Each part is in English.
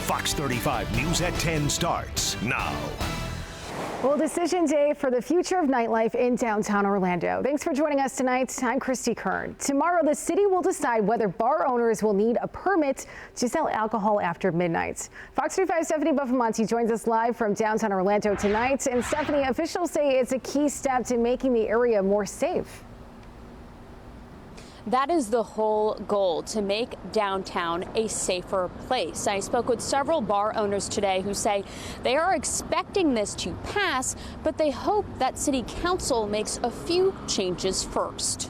Fox 35 News at 10 starts now. Well, decision day for the future of nightlife in downtown Orlando. Thanks for joining us tonight. I'm Christy Kern. Tomorrow, the city will decide whether bar owners will need a permit to sell alcohol after midnight. Fox 35 Stephanie Buffamonte joins us live from downtown Orlando tonight. And Stephanie, officials say it's a key step to making the area more safe. That is the whole goal, to make downtown a safer place. I spoke with several bar owners today who say they are expecting this to pass, but they hope that City Council makes a few changes first.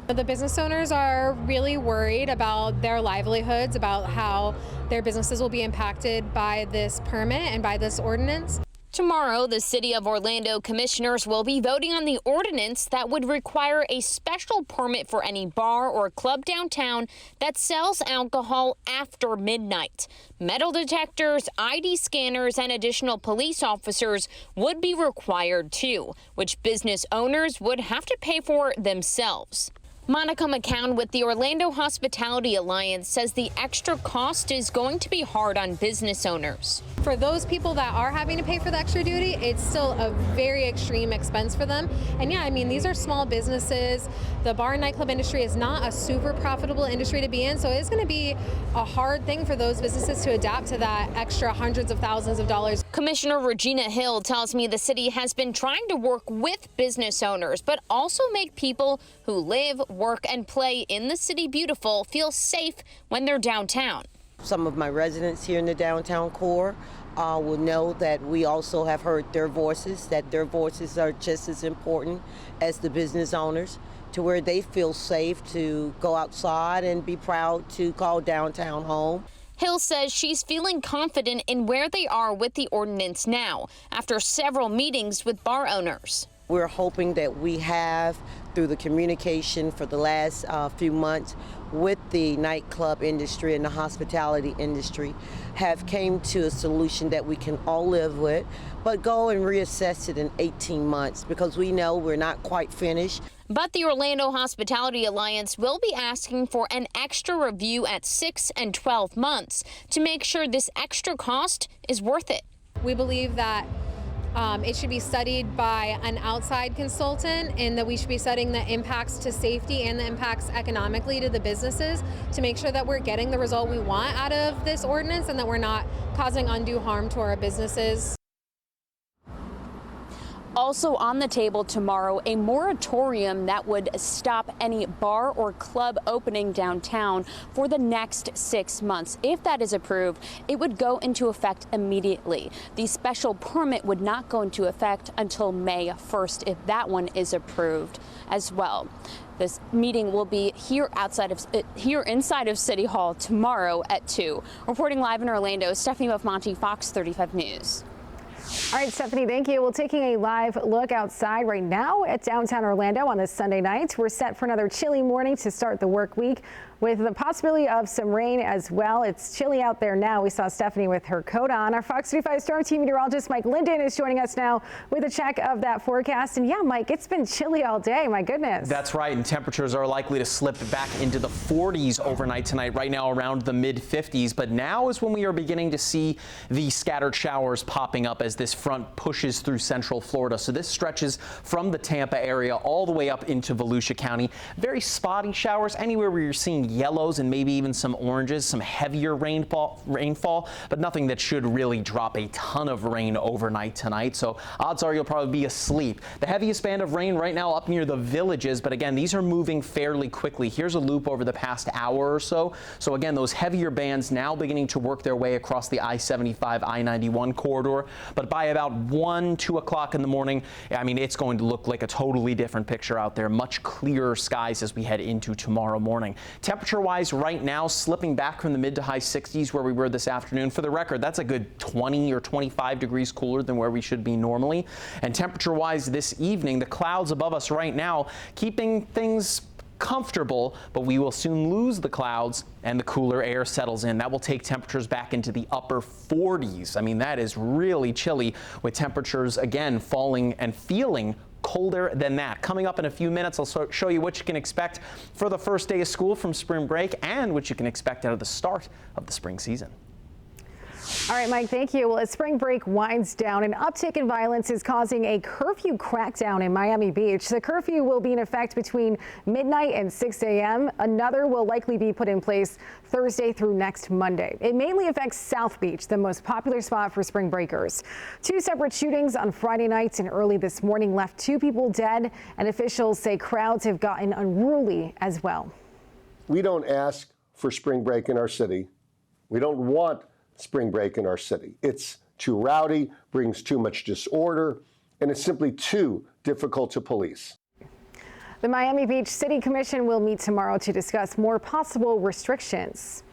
The business owners are really worried about their livelihoods, about how their businesses will be impacted by this permit and by this ordinance. Tomorrow, the City of Orlando commissioners will be voting on the ordinance that would require a special permit for any bar or club downtown that sells alcohol after midnight. Metal detectors, ID scanners, and additional police officers would be required too, which business owners would have to pay for themselves. Monica McCown with the Orlando Hospitality Alliance says the extra cost is going to be hard on business owners. For those people that are having to pay for the extra duty, it's still a very extreme expense for them. And yeah, I mean, these are small businesses. The bar and nightclub industry is not a super profitable industry to be in, so it's going to be a hard thing for those businesses to adapt to that extra hundreds of thousands of dollars. Commissioner Regina Hill tells me the city has been trying to work with business owners, but also make people who live, work, and play in the city beautiful feel safe when they're downtown. Some of my residents here in the downtown core will know that we also have heard their voices, that their voices are just as important as the business owners, to where they feel safe to go outside and be proud to call downtown home. Hill says she's feeling confident in where they are with the ordinance now, after several meetings with bar owners. We're hoping that we have, through the communication for the last few months with the nightclub industry and the hospitality industry, have came to a solution that we can all live with, but go and reassess it in 18 months because we know we're not quite finished. But the Orlando Hospitality Alliance will be asking for an extra review at 6 and 12 months to make sure this extra cost is worth it. We believe that it should be studied by an outside consultant, and that we should be studying the impacts to safety and the impacts economically to the businesses to make sure that we're getting the result we want out of this ordinance and that we're not causing undue harm to our businesses. Also on the table tomorrow, a moratorium that would stop any bar or club opening downtown for the next 6 months. If that is approved, it would go into effect immediately. The special permit would not go into effect until May 1st if that one is approved as well. This meeting will be here inside of City Hall tomorrow at 2. Reporting live in Orlando, Stephanie Buffamonte, Fox 35 News. All right, Stephanie, thank you. We're taking a live look outside right now at downtown Orlando on this Sunday night. We're set for another chilly morning to start the work week with the possibility of some rain as well. It's chilly out there now. We saw Stephanie with her coat on. Our Fox 35 Star Team meteorologist Mike Linden is joining us now with a check of that forecast. And yeah, Mike, it's been chilly all day. My goodness. That's right. And temperatures are likely to slip back into the 40s overnight tonight, right now around the mid 50s. But now is when we are beginning to see the scattered showers popping up as this front pushes through central Florida. So this stretches from the Tampa area all the way up into Volusia County. Very spotty showers anywhere where you're seeing yellows and maybe even some oranges, some heavier rainfall, but nothing that should really drop a ton of rain overnight tonight. So odds are you'll probably be asleep. The heaviest band of rain right now up near the Villages, but again, these are moving fairly quickly. Here's a loop over the past hour or so. So again, those heavier bands now beginning to work their way across the I-75, I-91 corridor. But by about 1, 2 o'clock in the morning, I mean, it's going to look like a totally different picture out there. Much clearer skies as we head into tomorrow morning. Temperature-wise, right now, slipping back from the mid to high 60s where we were this afternoon. For the record, that's a good 20 or 25 degrees cooler than where we should be normally. And temperature-wise this evening, the clouds above us right now keeping things comfortable, but we will soon lose the clouds and the cooler air settles in. That will take temperatures back into the upper 40s. I mean, that is really chilly, with temperatures again falling and feeling colder than that. Coming up in a few minutes, I'll show you what you can expect for the first day of school from spring break and what you can expect out of the start of the spring season. All right, Mike, thank you. Well, as spring break winds down, an uptick in violence is causing a curfew crackdown in Miami Beach. The curfew will be in effect between midnight and 6 a.m. Another will likely be put in place Thursday through next Monday. It mainly affects South Beach, the most popular spot for spring breakers. 2 separate shootings on Friday nights and early this morning left 2 people dead, and officials say crowds have gotten unruly as well. We don't ask for spring break in our city. We don't want spring break in our city. It's too rowdy, brings too much disorder, and it's simply too difficult to police. The Miami Beach City Commission will meet tomorrow to discuss more possible restrictions.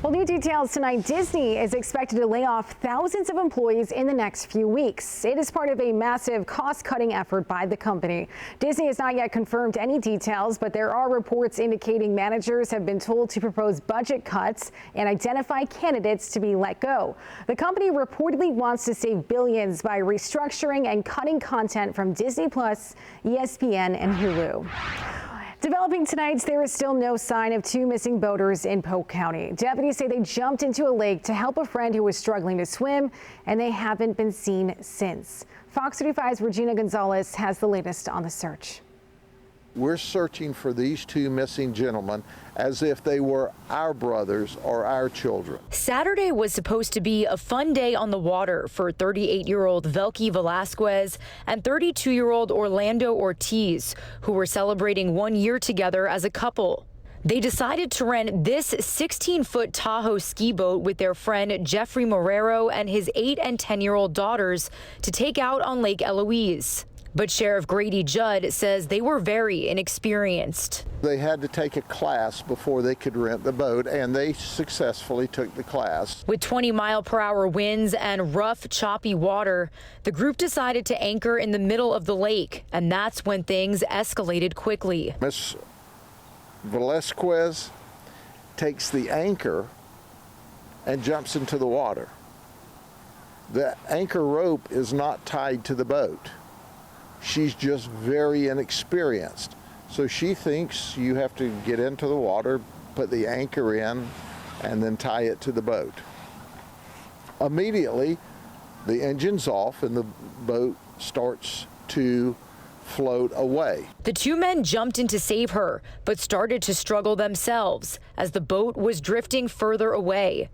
Well, new details tonight. Disney is expected to lay off thousands of employees in the next few weeks. It is part of a massive cost-cutting effort by the company. Disney has not yet confirmed any details, but there are reports indicating managers have been told to propose budget cuts and identify candidates to be let go. The company reportedly wants to save billions by restructuring and cutting content from Disney+, ESPN, and Hulu. Developing tonight, there is still no sign of 2 missing boaters in Polk County. Deputies say they jumped into a lake to help a friend who was struggling to swim, and they haven't been seen since. Fox 35's Regina Gonzalez has the latest on the search. We're searching for these 2 missing gentlemen as if they were our brothers or our children. Saturday was supposed to be a fun day on the water for 38-year-old Velky Velasquez and 32-year-old Orlando Ortiz, who were celebrating 1 year together as a couple. They decided to rent this 16-foot Tahoe ski boat with their friend Jeffrey Marrero and his 8 and 10-year-old daughters to take out on Lake Eloise. But Sheriff Grady Judd says they were very inexperienced. They had to take a class before they could rent the boat, and they successfully took the class. With 20-mile-per-hour winds and rough, choppy water, the group decided to anchor in the middle of the lake, and that's when things escalated quickly. Miss Velasquez takes the anchor and jumps into the water. The anchor rope is not tied to the boat. She's just very inexperienced. So she thinks you have to get into the water, put the anchor in, and then tie it to the boat. Immediately, the engine's off and the boat starts to float away. The 2 men jumped in to save her, but started to struggle themselves as the boat was drifting further away.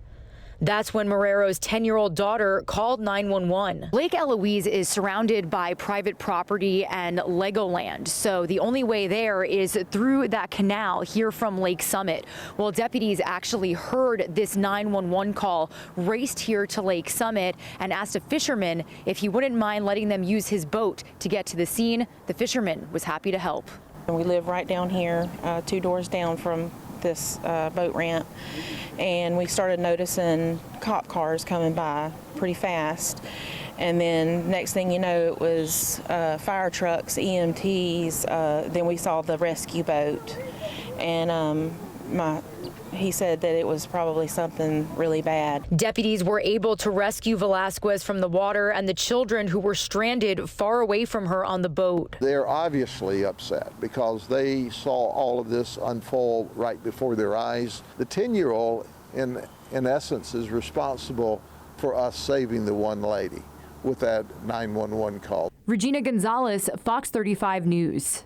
That's when Marrero's 10-year-old daughter called 911. Lake Eloise is surrounded by private property and Legoland, so the only way there is through that canal here from Lake Summit. Well, deputies actually heard this 911 call, raced here to Lake Summit, and asked a fisherman if he wouldn't mind letting them use his boat to get to the scene. The fisherman was happy to help. We live right down here, 2 doors down from this boat ramp, and we started noticing cop cars coming by pretty fast, and then next thing you know, it was fire trucks, EMTs, then we saw the rescue boat, and he said that it was probably something really bad. Deputies were able to rescue Velasquez from the water and the children who were stranded far away from her on the boat. They're obviously upset because they saw all of this unfold right before their eyes. The 10-year-old, in essence, is responsible for us saving the one lady with that 911 call. Regina Gonzalez, Fox 35 News.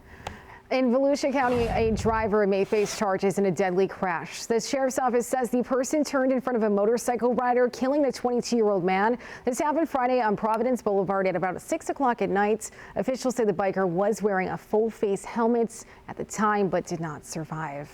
In Volusia County, a driver may face charges in a deadly crash. The sheriff's office says the person turned in front of a motorcycle rider, killing the 22-year-old man. This happened Friday on Providence Boulevard at about 6 o'clock at night. Officials say the biker was wearing a full-face helmet at the time, but did not survive.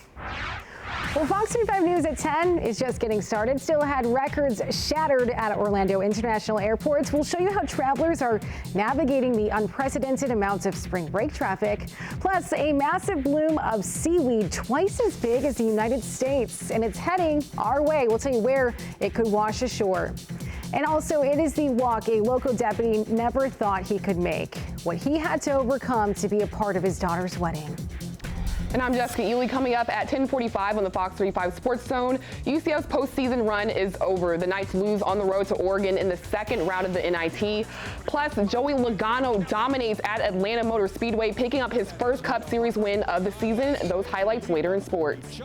Well, Fox 35 News at 10 is just getting started. Still had records shattered at Orlando International Airport. We'll show you how travelers are navigating the unprecedented amounts of spring break traffic. Plus, a massive bloom of seaweed twice as big as the United States, and it's heading our way. We'll tell you where it could wash ashore. And also, it is the walk a local deputy never thought he could make. What he had to overcome to be a part of his daughter's wedding. And I'm Jessica Ely. Coming up at 10:45 on the Fox 35 Sports Zone, UCF's postseason run is over. The Knights lose on the road to Oregon in the second round of the NIT. Plus, Joey Logano dominates at Atlanta Motor Speedway, picking up his first Cup Series win of the season. Those highlights later in sports.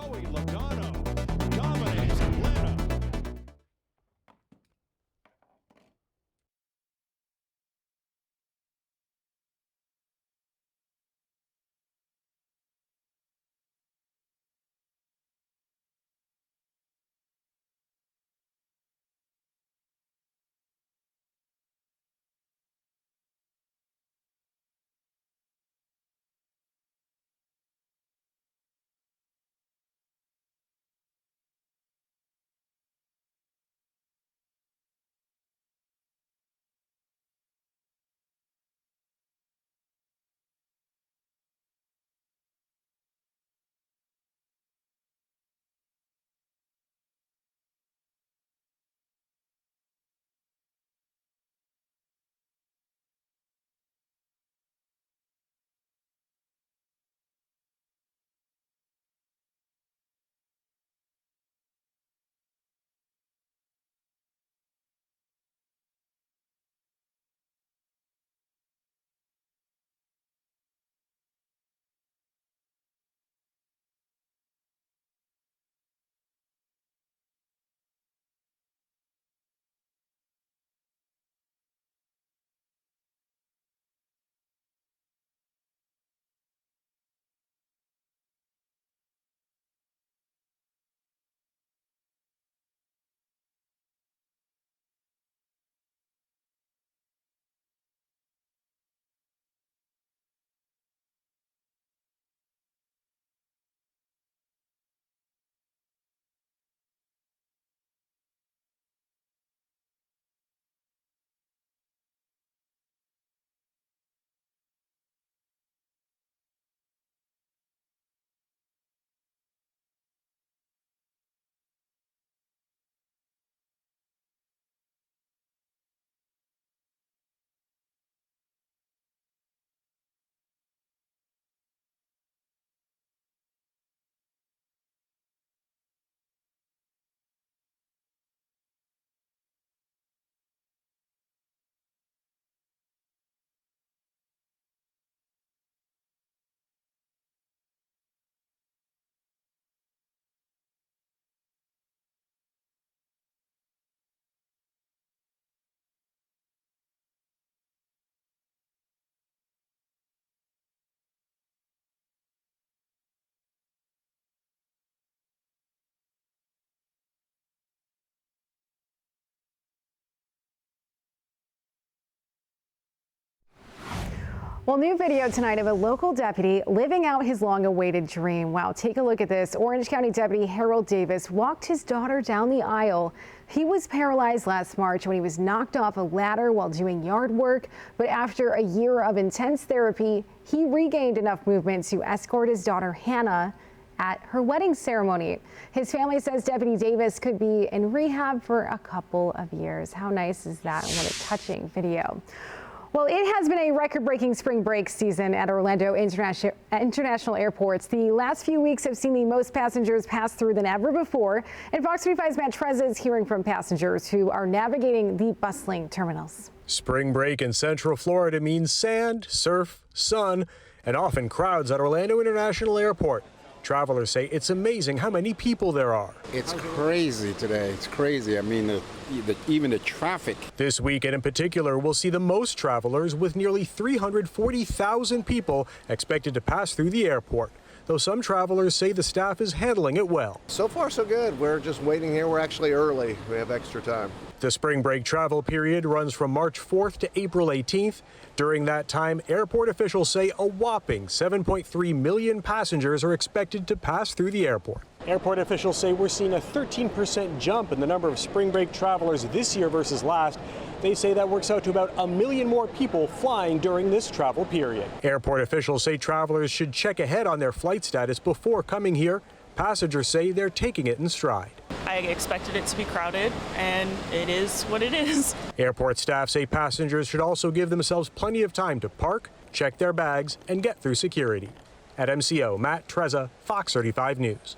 Well, new video tonight of a local deputy living out his long-awaited dream. Wow, take a look at this. Orange County Deputy Harold Davis walked his daughter down the aisle. He was paralyzed last March when he was knocked off a ladder while doing yard work. But after a year of intense therapy, he regained enough movement to escort his daughter Hannah at her wedding ceremony. His family says Deputy Davis could be in rehab for a couple of years. How nice is that? What a touching video. Well, it has been a record-breaking spring break season at Orlando International Airports. The last few weeks have seen the most passengers pass through than ever before. And Fox 35's Matt Trezza is hearing from passengers who are navigating the bustling terminals. Spring break in Central Florida means sand, surf, sun, and often crowds at Orlando International Airport. Travelers say it's amazing how many people there are. It's crazy today. It's crazy. I mean, even the traffic. This weekend in particular, we'll see the most travelers with nearly 340,000 people expected to pass through the airport. Though some travelers say the staff is handling it well. So far, so good. We're just waiting here. We're actually early. We have extra time. The spring break travel period runs from March 4th to April 18th. During that time, airport officials say a whopping 7.3 million passengers are expected to pass through the airport. Airport officials say we're seeing a 13% jump in the number of spring break travelers this year versus last. They say that works out to about 1 million more people flying during this travel period. Airport officials say travelers should check ahead on their flight status before coming here. Passengers say they're taking it in stride. I expected it to be crowded, and it is what it is. Airport staff say passengers should also give themselves plenty of time to park, check their bags, and get through security. At MCO, Matt Trezza, Fox 35 News.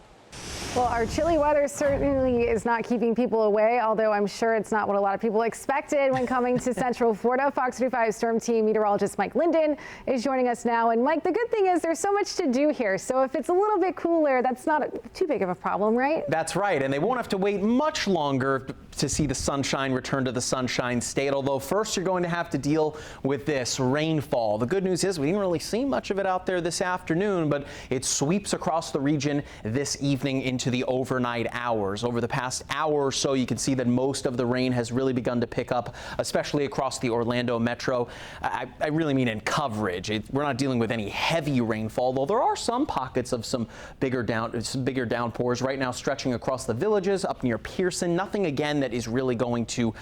Well, our chilly weather certainly is not keeping people away, although I'm sure it's not what a lot of people expected when coming to Central Florida. Fox 35 Storm Team meteorologist Mike Linden is joining us now. And Mike, the good thing is there's so much to do here. So if it's a little bit cooler, that's not too big of a problem, right? That's right. And they won't have to wait much longer to see the sunshine return to the Sunshine State. Although first you're going to have to deal with this rainfall. The good news is we didn't really see much of it out there this afternoon, but it sweeps across the region this evening into the overnight hours. Over the past hour or so, you can see that most of the rain has really begun to pick up, especially across the Orlando metro. I really mean in coverage. We're not dealing with any heavy rainfall, though there are some pockets of some bigger downpours right now stretching across the villages up near Pearson. Nothing again that is really going to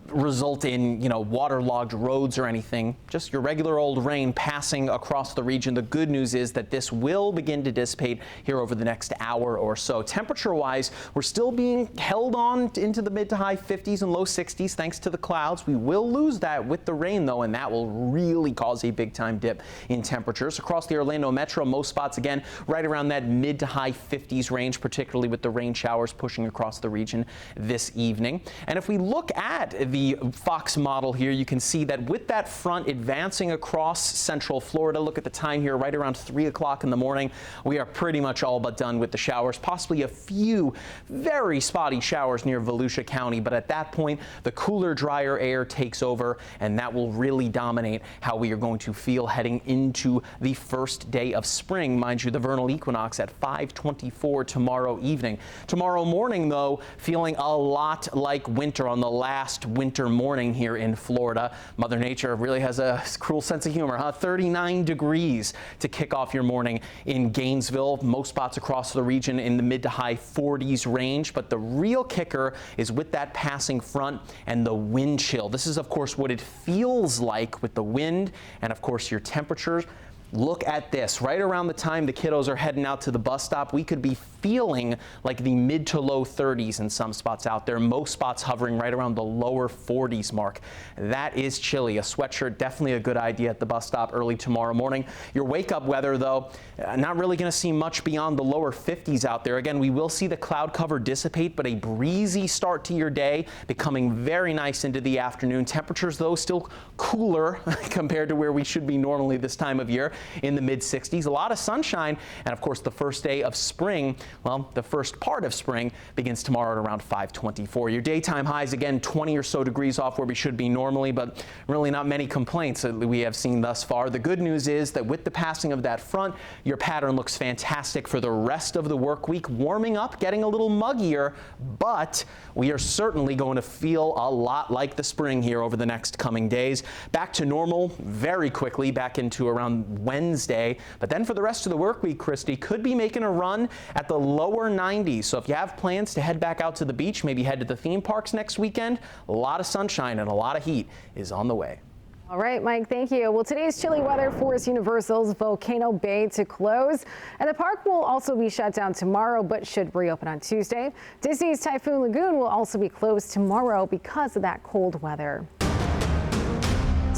result in, waterlogged roads or anything, just your regular old rain passing across the region. The good news is that this will begin to dissipate here over the next hour or so. Temperature-wise, we're still being held on into the mid to high 50s and low 60s thanks to the clouds. We will lose that with the rain, though, and that will really cause a big-time dip in temperatures. Across the Orlando metro, most spots, again, right around that mid to high 50s range, particularly with the rain showers pushing across the region this evening. And if we look at the Fox model here, you can see that with that front advancing across Central Florida, look at the time here, right around 3 o'clock in the morning, we are pretty much all but done with the showers, possibly a few very spotty showers near Volusia County, but at that point, the cooler, drier air takes over, and that will really dominate how we are going to feel heading into the first day of spring. Mind you, the vernal equinox at 5:24 tomorrow evening. Tomorrow morning, though, feeling a lot like winter on the last winter morning here in Florida. Mother Nature really has a cruel sense of humor, huh? 39 degrees to kick off your morning in Gainesville. Most spots across the region in the mid to high 40s range. But the real kicker is with that passing front and the wind chill. This is, of course, what it feels like with the wind and, of course, your temperatures. Look at this. Right around the time the kiddos are heading out to the bus stop, we could be feeling like the mid to low 30s in some spots out there. Most spots hovering right around the lower 40s mark. That is chilly. A sweatshirt, definitely a good idea at the bus stop early tomorrow morning. Your wake-up weather, though, not really going to see much beyond the lower 50s out there. Again, we will see the cloud cover dissipate, but a breezy start to your day, becoming very nice into the afternoon. Temperatures, though, still cooler compared to where we should be normally this time of year, in the mid 60s. A lot of sunshine, and of course the first day of spring Well, the first part of spring begins tomorrow at around 5:24. Your daytime highs, again, 20 or so degrees off where we should be normally, but really not many complaints that we have seen thus far. The good news is that with the passing of that front, your pattern looks fantastic for the rest of the work week, warming up, getting a little muggier, but we are certainly going to feel a lot like the spring here over the next coming days. Back to normal very quickly, back into around Wednesday, but then for the rest of the work week, Christy, could be making a run at the lower 90s. So if you have plans to head back out to the beach, maybe head to the theme parks next weekend, a lot of sunshine and a lot of heat is on the way. All right, Mike, thank you. Well, today's chilly weather forced Universal's Volcano Bay to close, and the park will also be shut down tomorrow, but should reopen on Tuesday. Disney's Typhoon Lagoon will also be closed tomorrow because of that cold weather.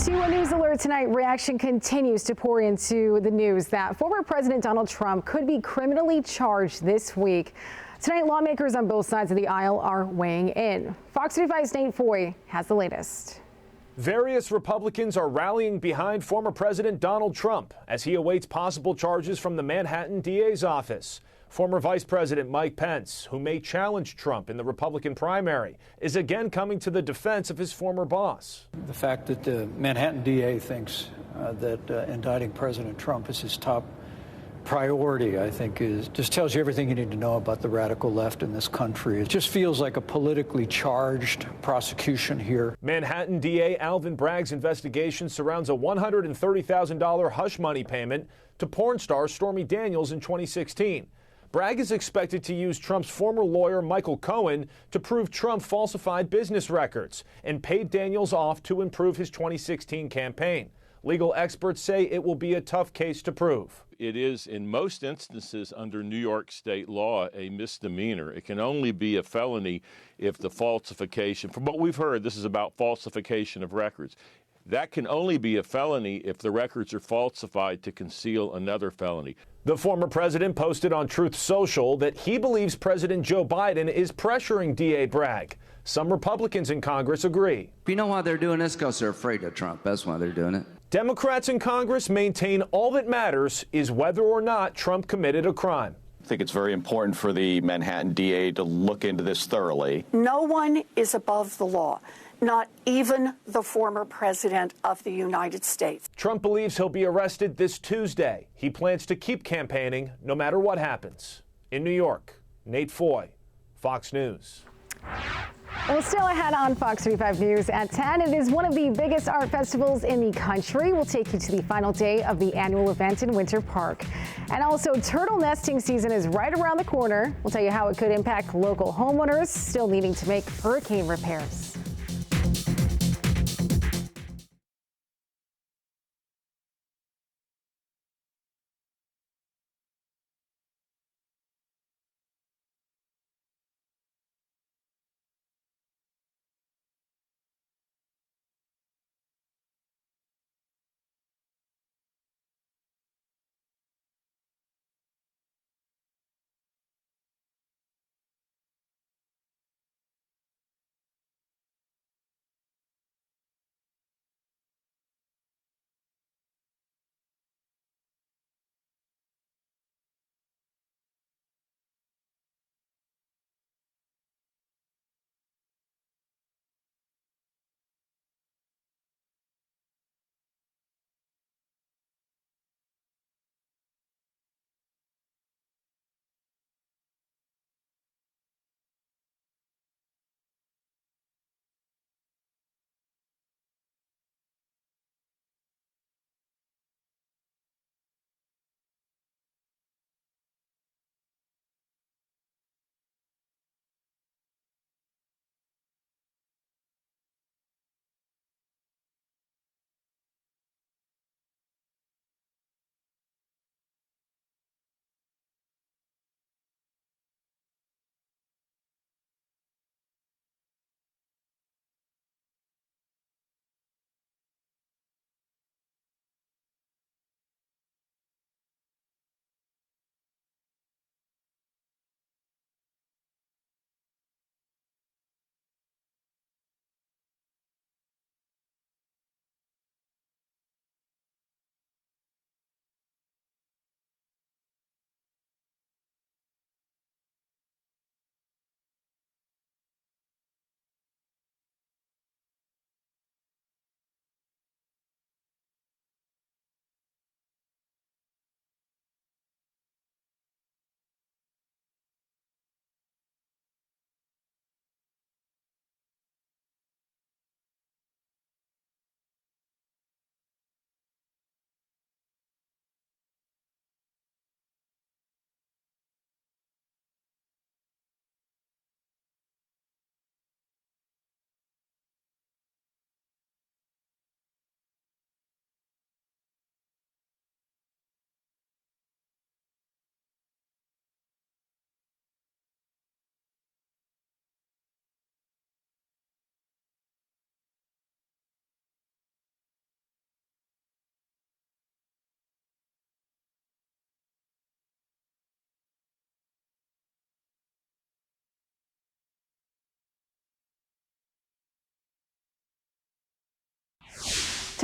To a news alert tonight, reaction continues to pour into the news that former President Donald Trump could be criminally charged this week. Tonight, lawmakers on both sides of the aisle are weighing in. Fox 35's Nate Foy has the latest. Various Republicans are rallying behind former President Donald Trump as he awaits possible charges from the Manhattan DA's office. Former Vice President Mike Pence, who may challenge Trump in the Republican primary, is again coming to the defense of his former boss. The fact that the Manhattan DA thinks that indicting President Trump is his top priority, I think, just tells you everything you need to know about the radical left in this country. It just feels like a politically charged prosecution here. Manhattan DA Alvin Bragg's investigation surrounds a $130,000 hush money payment to porn star Stormy Daniels in 2016. Bragg is expected to use Trump's former lawyer Michael Cohen to prove Trump falsified business records and paid Daniels off to improve his 2016 campaign. Legal experts say it will be a tough case to prove. It is, in most instances, under New York state law, a misdemeanor. It can only be a felony if the falsification, from what we've heard, this is about falsification of records. That can only be a felony if the records are falsified to conceal another felony. The former president posted on Truth Social that he believes President Joe Biden is pressuring DA Bragg. Some Republicans in Congress agree. You know why they're doing this? Because they're afraid of Trump. That's why they're doing it. Democrats in Congress maintain all that matters is whether or not Trump committed a crime. I think it's very important for the Manhattan DA to look into this thoroughly. No one is above the law, not even the former president of the United States. Trump believes he'll be arrested this Tuesday. He plans to keep campaigning no matter what happens. In New York, Nate Foy, Fox News. Well, still ahead on Fox 35 News at 10, it is one of the biggest art festivals in the country. We'll take you to the final day of the annual event in Winter Park. And also, turtle nesting season is right around the corner. We'll tell you how it could impact local homeowners still needing to make hurricane repairs.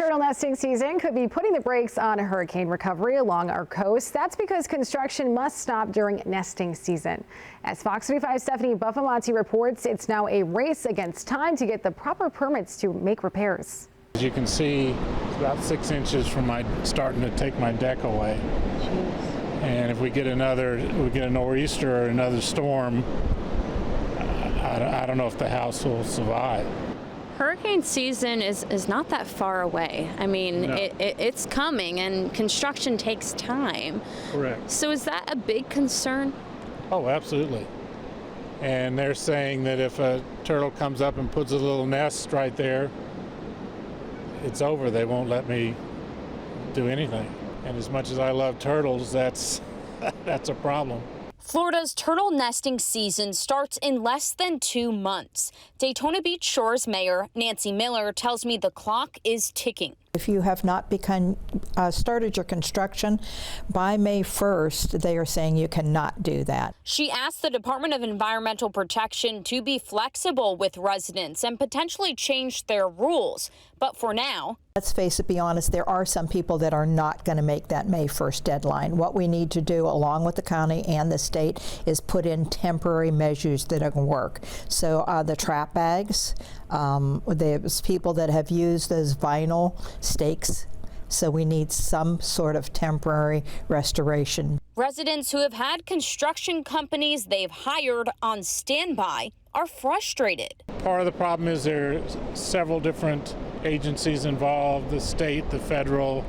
Turtle nesting season could be putting the brakes on hurricane recovery along our coast. That's because construction must stop during nesting season. As Fox 35's Stephanie Buffamonte reports, it's now a race against time to get the proper permits to make repairs. As you can see, it's about 6 inches from starting to take my deck away. And if we get a nor'easter or another storm, I don't know if the house will survive. Hurricane season is not that far away. I mean, no. It's coming, and construction takes time. Correct. So is that a big concern? Oh, absolutely. And they're saying that if a turtle comes up and puts a little nest right there, it's over. They won't let me do anything. And as much as I love turtles, that's a problem. Florida's turtle nesting season starts in less than 2 months. Daytona Beach Shores Mayor Nancy Miller tells me the clock is ticking. If you have not started your construction by May 1st, they are saying you cannot do that. She asked the Department of Environmental Protection to be flexible with residents and potentially change their rules. But for now, let's face it, be honest, there are some people that are not going to make that May 1st deadline. What we need to do, along with the county and the state, is put in temporary measures that are going to work. So the trap bags, there's people that have used those vinyl stakes. So we need some sort of temporary restoration. Residents who have had construction companies they've hired on standby are frustrated. Part of the problem is there are several different agencies involved, the state, the federal,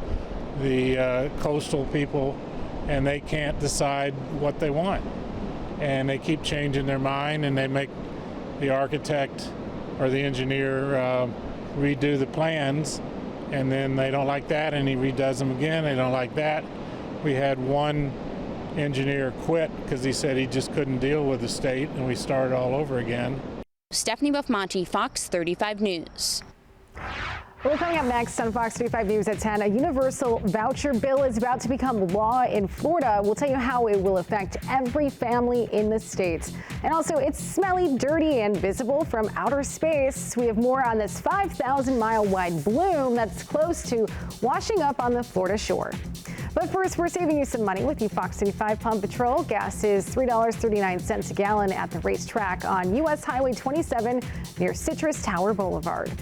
the coastal people, and they can't decide what they want. And they keep changing their mind, and they make the architect or the engineer redo the plans, and then they don't like that, and he redoes them again. They don't like that. We had one engineer quit because he said he just couldn't deal with the state, and we started all over again. Stephanie Buffamonte, Fox 35 News. Well, coming up next on Fox 35 News at 10, a universal voucher bill is about to become law in Florida. We'll tell you how it will affect every family in the state. And also, it's smelly, dirty, and visible from outer space. We have more on this 5,000-mile wide bloom that's close to washing up on the Florida shore. But first, we're saving you some money with the Fox 35 Pump Patrol. Gas is $3.39 a gallon at the racetrack on U.S. Highway 27 near Citrus Tower Boulevard.